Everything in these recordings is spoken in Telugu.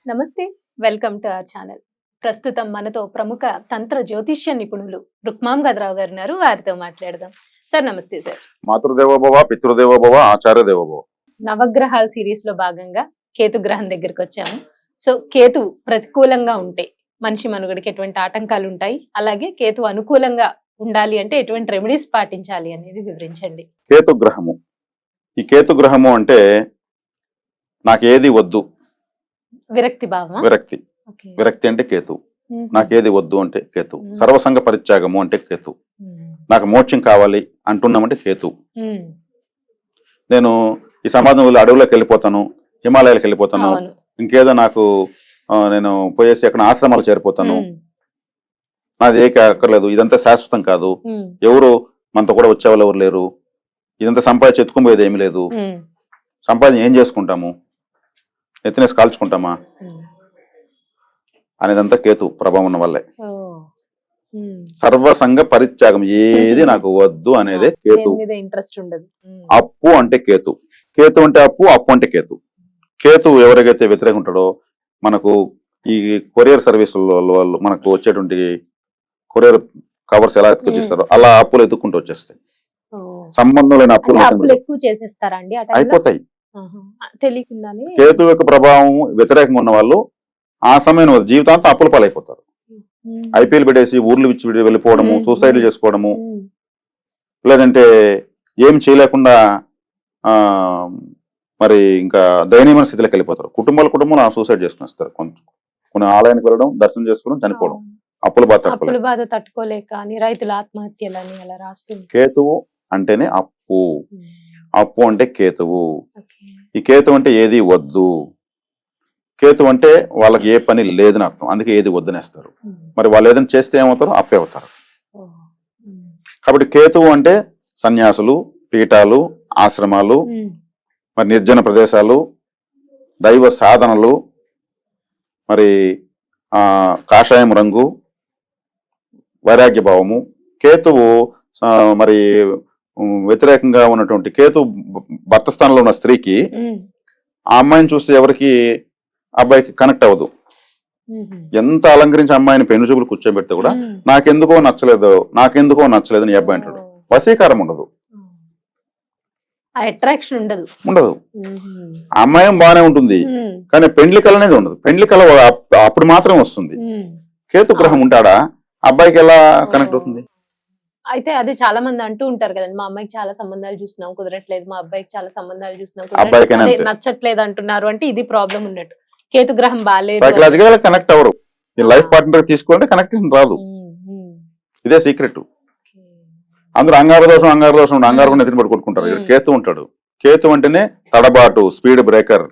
నమస్తే. Welcome to our channel. ప్రస్తుతం మనతో ప్రముఖ తంత్ర జ్యోతిష్య నిపుణులు రుక్మాం గదరావు గారు ఉన్నారు. వారితో మాట్లాడదాం. సార్ నమస్తే సార్. మాతృదేవోభవ, పితృదేవోభవ, ఆచార్య దేవోభవ. నవగ్రహాల సిరీస్ లో భాగంగా కేతు గ్రహం దగ్గరికి వచ్చాము. సో కేతు ప్రతికూలంగా ఉంటే మనిషి మనుగడికి ఎటువంటి ఆటంకాలు ఉంటాయి, అలాగే కేతు అనుకూలంగా ఉండాలి అంటే ఎటువంటి రెమెడీస్ పాటించాలి అనేది వివరించండి. కేతు గ్రహము. ఈ కేతు గ్రహము అంటే నాకేది వద్దు, విరక్తి భావం. విరక్తి. విరక్తి అంటే కేతు. నాకేది వద్దు అంటే కేతు. సర్వసంగ పరిత్యాగము అంటే కేతు. నాకు మోక్షం కావాలి అంటున్నామంటే కేతు. నేను ఈ సమాజంలో అడవులకు వెళ్ళిపోతాను, హిమాలయాలకు వెళ్ళిపోతాను, ఇంకేదో నాకు నేను పోయేసి అక్కడ ఆశ్రమాలు చేరిపోతాను, నాది అక్కర్లేదు, ఇదంతా శాశ్వతం కాదు, ఎవరు మనతో కూడా వచ్చేవాళ్ళు ఎవరు లేరు, ఇదంతా సంపాదించి ఎత్తుకుపోయేది ఏమి లేదు, సంపాదన ఏం చేసుకుంటాము, ఎత్తినేసి కాల్చుకుంటామా అనేదంతా కేతు ప్రభావం ఉన్న వల్లే. సర్వసంగ పరిత్యాగం, ఏది నాకు వద్దు అనేదే కేతు. ఇంట్రెస్ట్ ఉండదు. అప్పు అంటే కేతు. కేతు అంటే అప్పు, అప్పు అంటే కేతు. కేతు ఎవరికైతే వ్యతిరేకం ఉంటాడో, మనకు ఈ కొరియర్ సర్వీస్ వాళ్ళు మనకు వచ్చేటువంటి కొరియర్ కవర్స్ ఎలా ఎత్తుకొచ్చిస్తారో అలా అప్పులు ఎత్తుకుంటూ వచ్చేస్తాయి. సంబంధం లేని అప్పులు ఎక్కువ చేసేస్తారండి, అయిపోతాయి తెలియకుండానే. కేతు యొక్క ప్రభావం వ్యతిరేకంగా ఉన్న వాళ్ళు ఆ సమయం జీవితాంతం అప్పుల పాలైపోతారు. ఐపీఎల్ పెట్టేసి ఊర్లు విచ్చి వెళ్ళిపోవడము, సూసైడ్లు చేసుకోవడము, లేదంటే ఏం చేయలేకుండా మరి ఇంకా దయనీయమైన స్థితిలోకి వెళ్ళిపోతారు. కుటుంబాలు సూసైడ్ చేసుకునేస్తారు. కొన్ని ఆలయానికి వెళ్ళడం, దర్శనం చేసుకోవడం, చనిపోవడం. అప్పుల బాధ తట్టుకోలేక రైతుల ఆత్మహత్యలని అలా రాస్తుంది. కేతువు అంటేనే అప్పు. అప్పు అంటే కేతువు. ఈ కేతు అంటే ఏది వద్దు. కేతు అంటే వాళ్ళకి ఏ పని లేదని అర్థం, అందుకే ఏది వద్దనేస్తారు. మరి వాళ్ళు ఏదైనా చేస్తే ఏమవుతారు? అప్పే అవుతారు. కాబట్టి కేతువు అంటే సన్యాసులు, పీఠాలు, ఆశ్రమాలు, మరి నిర్జన ప్రదేశాలు, దైవ సాధనలు, మరి కాషాయం రంగు, వైరాగ్య భావము. కేతువు మరి వ్యతిరేకంగా ఉన్నటువంటి కేతు భర్త స్థానంలో ఉన్న స్త్రీకి ఆ అమ్మాయిని చూస్తే ఎవరికి అబ్బాయికి కనెక్ట్ అవ్వదు. ఎంత అలంకరించి అమ్మాయిని పెను చూపులు కూర్చోబెడితే కూడా నాకెందుకో నచ్చలేదు నీ అబ్బాయి అంటాడు. వశీకారం ఉండదు, అట్రాక్షన్ ఉండదు. అమ్మాయి బాగానే ఉంటుంది, కానీ పెండ్లి కళ అనేది ఉండదు. పెండ్లి కళ అప్పుడు మాత్రం వస్తుంది. కేతు గ్రహం ఉంటాడా, అబ్బాయికి ఎలా కనెక్ట్ అవుతుంది? అయితే అది చాలా మంది అంటూ ఉంటారు కదండి, మా అమ్మాయికి చాలా సంబంధాలు చూస్తున్నాం కుదరట్లేదు, మా అబ్బాయికి చాలా సంబంధాలు చూస్తున్నాం నచ్చట్లేదు అంటున్నారు. అంటే ఇది ప్రాబ్లం ఉన్నట్టు. కేతు గ్రహం బాగాలేదు, psychological connect hour. Life partner తీసుకోవాలంటే కనెక్షన్ రాదు. ఇదే సీక్రెట్. అందరూ అంగార దోషం అంగారు ఎత్తిన పడి కొట్టుకుంటారు. కేతు ఉంటాడు. కేతు అంటేనే తడబాటు, స్పీడ్ బ్రేకర్.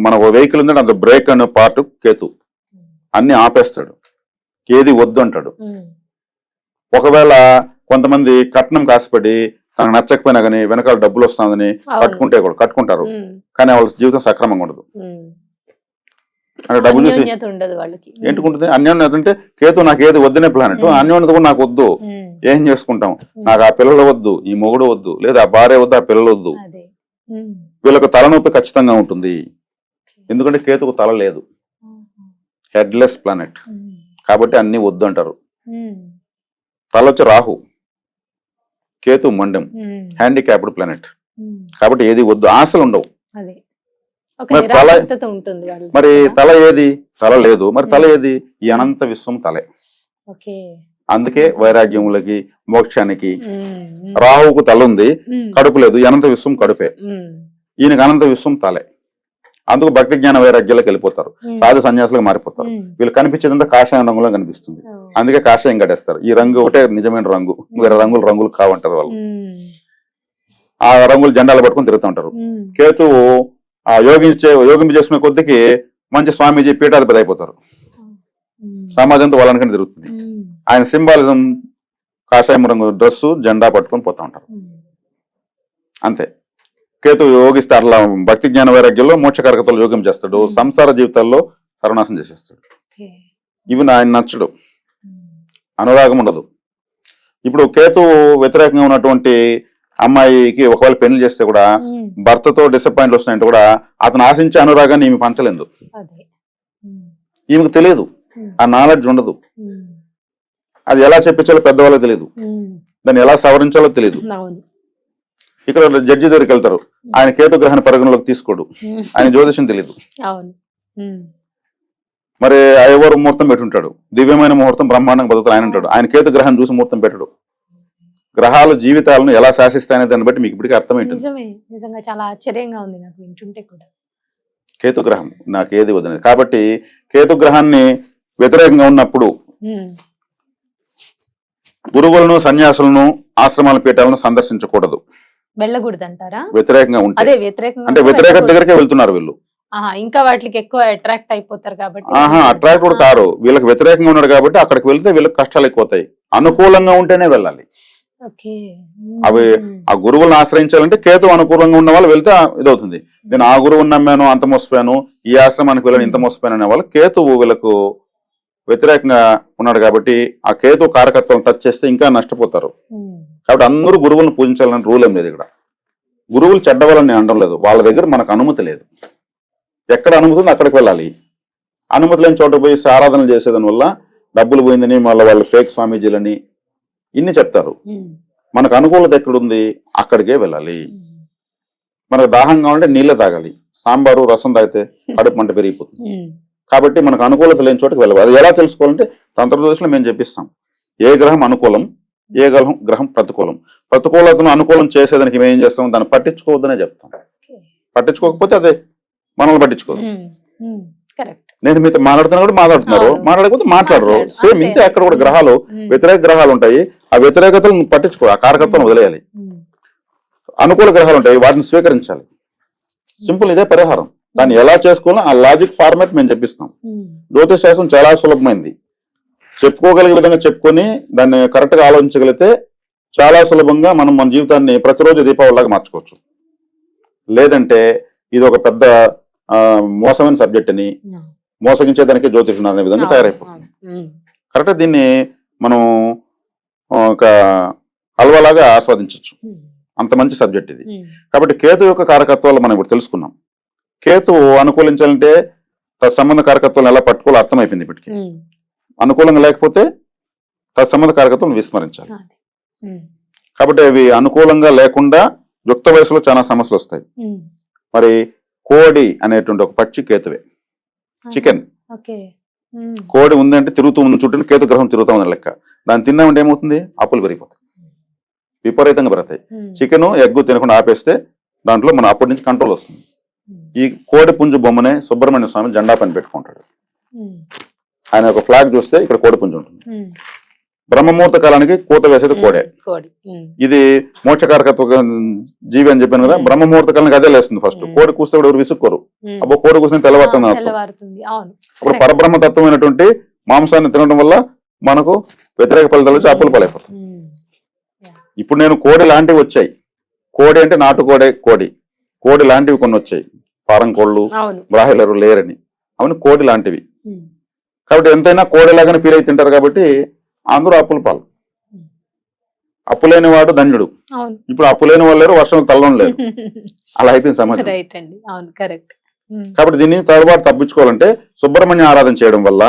మన వెహికల్ ఉందంటే అంత బ్రేక్ అనే పార్ట్ కేతు. అన్ని ఆపేస్తాడు, ఏది వద్దు అంటాడు. ఒకవేళ కొంతమంది కట్నం కాసిపడి తనకు నచ్చకపోయినా కానీ వెనకాల డబ్బులు వస్తుందని కట్టుకుంటారు, కానీ వాళ్ళ జీవితం సక్రమంగా ఉండదు. అంటే డబ్బులు చూసి ఏంటుకుంటుంది. అన్యోన్యత అంటే కేతు నాకు ఏది వద్దనే ప్లానెట్. అన్యోన్యత కూడా నాకు వద్దు, ఏం చేసుకుంటాం, నాకు ఆ పిల్లలు వద్దు, ఈ మొగుడు వద్దు, లేదా ఆ భార్య వద్దు, ఆ పిల్లలు వద్దు. వీళ్ళకు తలనొప్పి ఖచ్చితంగా ఉంటుంది. ఎందుకంటే కేతుకు తల లేదు, హెడ్లెస్ ప్లానెట్ కాబట్టి అన్ని వద్దు అంటారు. తల వచ్చి రాహు, కేతు మండం, హ్యాండిక్యాప్డ్ ప్లానెట్ కాబట్టి ఏది వద్దు, ఆశలు ఉండవు. మరి తల ఏది? తల లేదు. మరి తల ఏది? ఈ అనంత విశ్వం తలే. అందుకే వైరాగ్యములకి, మోక్షానికి. రాహువుకు తల ఉంది, కడుపు లేదు. ఈ అనంత విశ్వం కడుపే. ఈయనకి అనంత విశ్వం తలే. అందుకు భక్తి జ్ఞాన వైరాగ్యాలకు వెళ్ళిపోతారు, సాధు సన్యాసులకు మారిపోతారు. వీళ్ళు కనిపించేదంతా కాషాయం రంగులో కనిపిస్తుంది, అందుకే కాషాయం కట్టేస్తారు. ఈ రంగు ఒకటే నిజమైన రంగు, వేరే రంగులు కావంటారు వాళ్ళు. ఆ రంగులు జెండాలు పట్టుకుని తిరుగుతూ ఉంటారు. కేతువు ఆ యోగింపు చేసుకునే కొద్దికి మంచి స్వామీజీ పీఠాధిపతి అయిపోతారు. సమాజంతో వాళ్ళనికని తిరుగుతుంది. ఆయన సింబాలిజం కాషాయం రంగు డ్రెస్సు, జెండా పట్టుకొని పోతా ఉంటారు. అంతే. కేతు యోగిస్తే అట్లా భక్తి జ్ఞాన వైరాగ్యంలో మోక్షకారకతలు యోగం చేస్తాడు, సంసార జీవితాల్లో సర్వనాశం చేసేస్తాడు. ఇవి ఆయన నచ్చడు, అనురాగం ఉండదు. ఇప్పుడు కేతు వ్యతిరేకంగా ఉన్నటువంటి అమ్మాయికి ఒకవేళ పెళ్లి చేస్తే కూడా భర్తతో డిసప్పాయింట్లు వస్తున్నాయంటే కూడా అతను ఆశించే అనురాగాన్ని ఈమె పంచలేదు. అదే. ఈమెకు తెలియదు, ఆ నాలెడ్జ్ ఉండదు, అది ఎలా చెప్పించాలో పెద్దవాళ్ళకి తెలియదు, దాన్ని ఎలా సవరించాలో తెలియదు. ఇక్కడ జడ్జి దగ్గరికి వెళ్తారు, ఆయన కేతు గ్రహాన్ని పరిగణలోకి తీసుకోడు, ఆయన జ్యోతిషం తెలియదు. మరి ఎవరు ముహూర్తం పెట్టుంటాడు, దివ్యమైన ముహూర్తం బ్రహ్మాండంగా బతుకుతారు ఆయన అంటాడు, ఆయన కేతు గ్రహం చూసి ముహూర్తం పెట్టడు. గ్రహాలు జీవితాలను ఎలా శాసిస్తాయనే దాన్ని బట్టి మీకు ఇప్పటికీ అర్థమైంది. నిజంగా చాలా ఆశ్చర్యంగా ఉంది నాకు వింటుంటే కూడా. కేతు గ్రహం నాకు ఏది వదిలేదు కాబట్టి కేతు గ్రహాన్ని వ్యతిరేకంగా ఉన్నప్పుడు గురువులను సన్యాసులను ఆశ్రమాల పీఠాలను సందర్శించకూడదు, వెళ్ళకూడదు అంటారా? వ్యతిరేకంగా ఉంటే. అంటే వ్యతిరేక దగ్గరికే వెళ్తున్నారు వీళ్ళు, ఇంకా వాటికి ఎక్కువ అట్రాక్ట్ అయిపోతారు కాబట్టి. అట్రాక్ట్ కూడా కారు, వీళ్ళకి వ్యతిరేకంగా ఉన్నాడు కాబట్టి అక్కడికి వెళ్తే వీళ్ళకి కష్టాలు ఎక్కువ అవుతాయి. అనుకూలంగా ఉంటేనే వెళ్ళాలి. అవి ఆ గురువులను ఆశ్రయించాలంటే కేతు అనుకూలంగా ఉన్న వాళ్ళు వెళ్తే ఇదవుతుంది. నేను ఆ గురువుని నమ్మాను అంత మోసపోయాను, ఈ ఆశ్రమానికి వెళ్ళాను ఇంత మోసపోయాను అనే వాళ్ళు కేతువు వీళ్ళకు వ్యతిరేకంగా ఉన్నాడు కాబట్టి ఆ కేతు కారకత్వం టచ్ చేస్తే ఇంకా నష్టపోతారు. కాబట్టి అందరూ గురువులను పూజించాలని రూల్ ఏం లేదు. ఇక్కడ గురువులు చెడ్డవాళ్ళని నేను అనడం లేదు, వాళ్ళ దగ్గర మనకు అనుమతి లేదు. ఎక్కడ అనుమతి ఉందో అక్కడికి వెళ్ళాలి. అనుమతి లేని చోట పోయి ఆరాధనలు చేసేదాని వల్ల డబ్బులు పోయిందని మళ్ళీ వాళ్ళు ఫేక్ స్వామీజీలని ఇన్ని చెప్తారు. మనకు అనుకూలత ఎక్కడుంది అక్కడికే వెళ్ళాలి. మనకు దాహంగా ఉంటే నీళ్ళే తాగాలి, సాంబారు రసం తాగితే కడుపు మంట పెరిగిపోతుంది. కాబట్టి మనకు అనుకూలత లేని చోటకి వెళ్ళాలి. అది ఎలా తెలుసుకోవాలంటే తంత్రదోషంలో మేము చెప్పిస్తాం, ఏ గ్రహం అనుకూలం ఏ గ్రహం ప్రతికూలం. ప్రతికూలతను అనుకూలం చేసేదానికి మేము ఏం చేస్తాం, దాన్ని పట్టించుకోవద్దనే చెప్తాం. పట్టించుకోకపోతే అదే మనల్ని పట్టించుకోదు. నేను మీతో మాట్లాడుతున్నా కూడా మాట్లాడకపోతే మాట్లాడరు. సేమ్ ఇంతే అక్కడ కూడా గ్రహాలు వ్యతిరేక గ్రహాలు ఉంటాయి, ఆ వ్యతిరేకతలను పట్టించుకో, ఆ కారకత్వం వదిలేయాలి. అనుకూల గ్రహాలు ఉంటాయి, వాటిని స్వీకరించాలి. సింపుల్, ఇదే పరిహారం. దాన్ని ఎలా చేసుకోవాలో ఆ లాజిక్ ఫార్మాట్ మేము చెప్పిస్తాం. జ్యోతిష్ శాస్త్రం చాలా సులభమైంది, చెప్పుకోగలిగే విధంగా చెప్పుకొని దాన్ని కరెక్ట్ గా ఆలోచించగలిగితే చాలా సులభంగా మనం మన జీవితాన్ని ప్రతిరోజు దీపావళిలాగా మార్చుకోవచ్చు. లేదంటే ఇది ఒక పెద్ద మోసమైన సబ్జెక్ట్ అని మోసగించేదానికి జ్యోతిషం అనే విధంగా తయారైపోతుంది. కరెక్ట్, దీన్ని మనం ఒక హల్వాలాగా ఆస్వాదించవచ్చు, అంత మంచి సబ్జెక్ట్ ఇది. కాబట్టి కేతు యొక్క కారకత్వాలు మనం ఇప్పుడు తెలుసుకున్నాం. కేతు అనుకూలించాలంటే తత్సంబంధ కారకత్వాలు ఎలా పట్టుకోవాలో అర్థమైపోయింది ఇప్పటికి. అనుకూలంగా లేకపోతే తత్సంబంధ కారకత్వం విస్మరించాలి. కాబట్టి అవి అనుకూలంగా లేకుండా యుక్త వయసులో చాలా సమస్యలు వస్తాయి. మరి కోడి అనేటువంటి ఒక పక్షి కేతువే, చికెన్. కోడి ఉందంటే తిరుగుతూ ఉంది చుట్టూ, కేతు గ్రహం తిరుగుతూ ఉంది లెక్క. దాన్ని తిన్నామంటే ఏమవుతుంది, అప్పులు పెరిగిపోతాయి, విపరీతంగా పెరుగుతాయి. చికెన్ ఎగ్గు తినకుండా ఆపేస్తే దాంట్లో మనం అప్పటి నుంచి కంట్రోల్ వస్తుంది. ఈ కోడి పుంజు బొమ్మనే సుబ్రహ్మణ్య స్వామి జెండా పని పెట్టుకుంటాడు. ఆయన ఒక ఫ్లాగ్ చూస్తే ఇక్కడ కోడి పుంజు ఉంటుంది. బ్రహ్మముహూర్త కాలానికి కూత వేసేది కోడే. ఇది మోక్షకారకత్వ జీవి అని చెప్పాను కదా, బ్రహ్మముహూర్త కాలానికి అదే లేస్తుంది ఫస్ట్. కోడి కూస్తే ఎవరు విసుక్కోరు, అబ్బో కోడి కూస్తే తెల్లవారుతుంది. అప్పుడు పరబ్రహ్మ తత్వమైనటువంటి మాంసాన్ని తినడం వల్ల మనకు వ్యతిరేక ఫలితాలు వచ్చి అప్పుల పాలైపోతుంది. ఇప్పుడు నేను కోడి లాంటివి వచ్చాయి, కోడి అంటే నాటు కోడి లాంటివి కొన్ని వచ్చాయి, ఫారం కోళ్ళు బ్రాయిలర్ లేరని, అవన్నీ కోడి లాంటివి. కాబట్టి ఎంతైనా కోడి లాగానే ఫీల్ అయి తింటారు. కాబట్టి అందరూ అప్పుల పాలు. అప్పు లేని వాడు ధన్యుడు. ఇప్పుడు అప్పు లేని వాళ్ళు లేరు, వర్షం తల్లడం లేదు, అలా అయిపోయింది సమాజం. కాబట్టి దీన్ని తరువాత తప్పించుకోవాలంటే సుబ్రహ్మణ్య ఆరాధన చేయడం వల్ల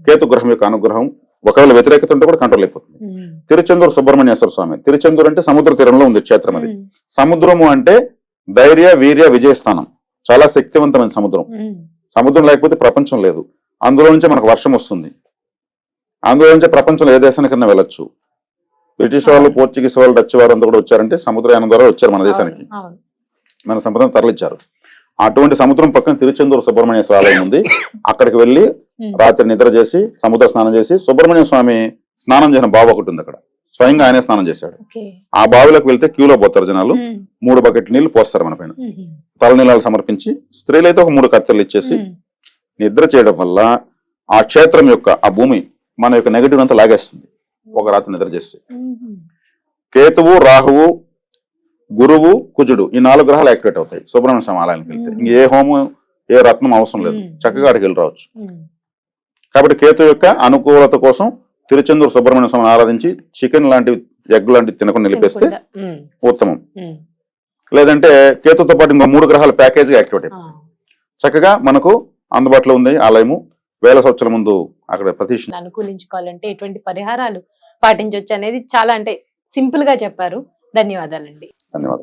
కేతు గ్రహం యొక్క అనుగ్రహం ఒకవేళ వ్యతిరేకత ఉంటే కూడా కంట్రోల్ అయిపోతుంది. తిరుచెందూరు సుబ్రహ్మణ్యేశ్వర స్వామి, తిరుచెందూరు అంటే సముద్ర తీరంలో ఉంది క్షేత్రం. అది సముద్రము అంటే ధైర్య వీర్య విజయస్థానం, చాలా శక్తివంతమైన సముద్రం. సముద్రం లేకపోతే ప్రపంచం లేదు. అందులో నుంచే మనకు వర్షం వస్తుంది, అందులో నుంచే ప్రపంచంలో ఏ దేశానికన్నా వెళ్ళొచ్చు. బ్రిటిష్ వాళ్ళు, పోర్చుగీస్ వాళ్ళు, డచ్ వారు అంతా కూడా వచ్చారంటే సముద్రయానం ద్వారా వచ్చారు మన దేశానికి, మన సంపదను తరలించారు. అటువంటి సముద్రం పక్కన తిరుచెందూరు సుబ్రహ్మణ్యేశ్వర ఆలయం ఉంది. అక్కడికి వెళ్ళి రాత్రి నిద్ర చేసి సముద్ర స్నానం చేసి, సుబ్రహ్మణ్య స్వామి స్నానం చేసిన బావి ఒకటి ఉంది అక్కడ, స్వయంగా ఆయనే స్నానం చేశాడు. ఆ బావిలోకి వెళ్తే క్యూలో పోతారు జనాలు, 3 బకెట్ నీళ్లు పోస్తారు మన పైన, తలనీలాలు సమర్పించి, స్త్రీలైతే ఒక 3 కత్తెలు ఇచ్చేసి నిద్ర చేయడం వల్ల ఆ క్షేత్రం యొక్క ఆ భూమి మన యొక్క నెగటివ్ అంతా లాగేస్తుంది ఒక రాత్రి నిద్ర చేస్తే. కేతువు, రాహువు, గురువు, కుజుడు, ఈ 4 గ్రహాలు యాక్టివేట్ అవుతాయి సుబ్రహ్మణ్య స్వామి ఆలయానికి వెళ్తే. ఇంక ఏ హోమం ఏ రత్నం అవసరం లేదు, చక్కగా అక్కడికి వెళ్ళి రావచ్చు. కాబట్టి కేతు యొక్క అనుకూలత కోసం తిరుచెందూరు సుబ్రహ్మణ్య స్వామిని ఆరాధించి చికెన్ లాంటివి, ఎగ్ లాంటివి తినకుండా నిలిపేస్తే ఉత్తమం. లేదంటే కేతుతో పాటు ఇంకో 3 గ్రహాల ప్యాకేజ్ యాక్టివేట్ అయిపోతుంది. చక్కగా మనకు అందుబాటులో ఉంది ఆలయము. వేల సంవత్సరాల ముందు అక్కడ ప్రతిష్ఠ. అనుకూలించుకోవాలంటే ఎటువంటి పరిహారాలు పాటించవచ్చు అనేది చాలా అంటే సింపుల్ గా చెప్పారు. ధన్యవాదాలండి. ధన్యవాదాలు.